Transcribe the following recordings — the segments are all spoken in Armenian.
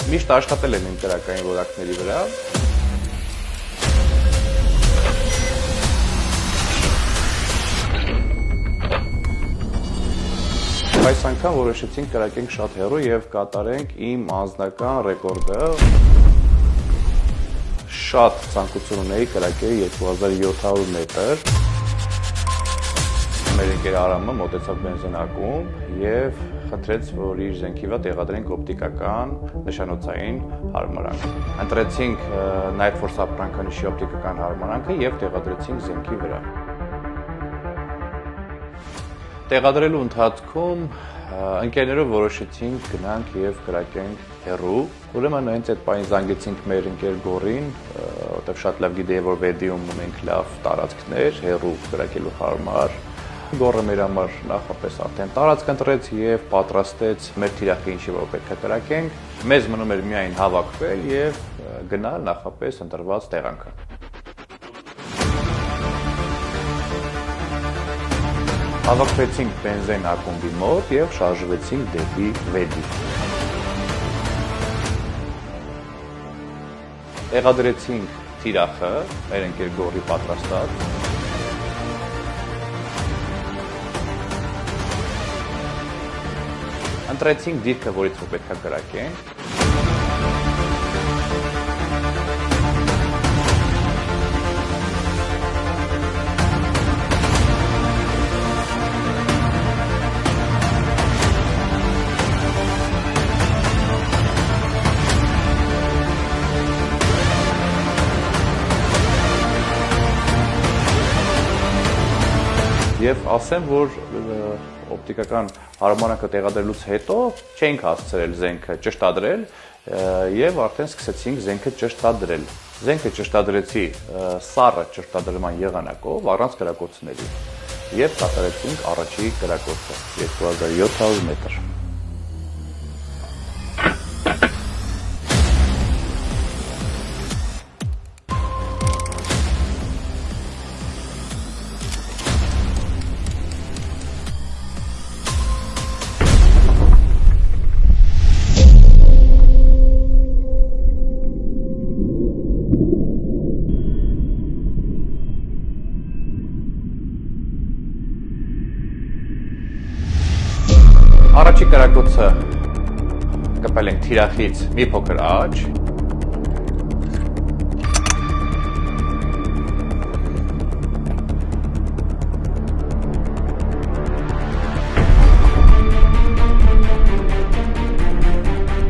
Միշտ աշխատել եմ իմ կրակային որակների վրա։ Այս անգամ որոշեցինք կրակենք շատ հեռու եւ կատարենք իմ անձնական ռեկորդը։ Շատ ցանկություն ունեի կրակեի 2700 մետր։ Մեր ընկեր Արամը մոտեցավ բենզինակում եւ խնդրեց, որ իր զենքի վրա տեղադրենք օպտիկական նշանոցային հարմարանք։ Ընտրեցինք Night Force ապրանքանիշի օպտիկական հարմարանքը եւ տեղադրեցինք զենքի վրա։ Տեղադրելու ընթացքում ընկերներով որոշեցինք գնանք եւ կրակենք հեռու։ Ուրեմն հենց այդ պահին զանգեցինք մեր ընկեր Գորին, որտեղ շատ լավ գիտեի, որ Վեդիում ունենք լավ տարածքներ, հեռու կրակելու հարմար։ Գորը մեր համար նախապես արդեն տարածք ընտրեց եւ պատրաստեց մեր թիրախի ինչի որ պետք է կրակենք։ Մեզ մնում էր միայն հավաքվել եւ գնալ նախապես ընտրված տեղանքը։ Հավաքվեցինք բենզին ակումբի մոտ եւ շարժվեցինք դեպի Վեդի։ Տեղադրեցինք թիրախը, մեր ընկեր Գորի պատրաստած։ Ընտրեցինք դիրքը, որից որ պետք է կրակենք։ Եվ ասեմ, որ օպտիկական հարմարանքը տեղադրելուց հետո չենք հասցրել զենքը ճշտադրել եւ արդեն սկսեցինք զենքը ճշտադրել։ Զենքը ճշտադրեցի սառը ճշտադրման եղանակով առանց կրակոցների եւ կատարեցինք առաջի կրակոցը 2700 մետր։ Առաջի կրակոցը կպել ենք թիրախից մի փոքր աջ։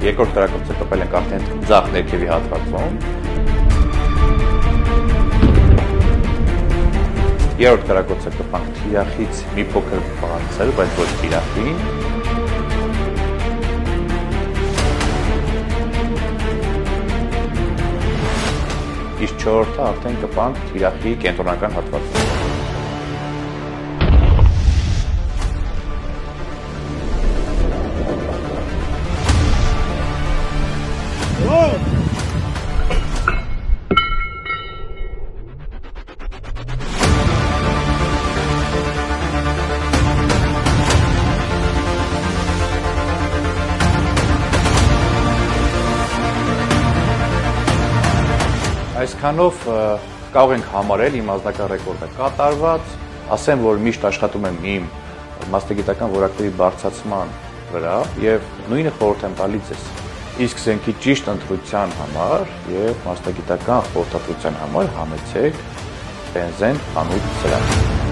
Երկրորդ կրակոցը կպել ենք արդեն ձախ ներքևի հատվածում։ Երրորդ կրակոցը կպանք թիրախից մի փոքր բարձր, բայց ոչ թիրախին։ Իսկ չորրորդը արդեն կպանք թիրախի կենտրոնական հատվածում։ Այսքանով կարող ենք համարել իմ անձնական ռեկորդը կատարված, ասեմ, որ միշտ աշխատում եմ իմ մասնագիտական որակների բարձրացման վրա եւ նույնը խորհուրդ եմ տալիս ձեզ։ Իսկ զենքի ճիշտ ընտրության համար եւ մասնագիտական խորհրդատվության համար համեցեք Բենզեն խանութ սրահ։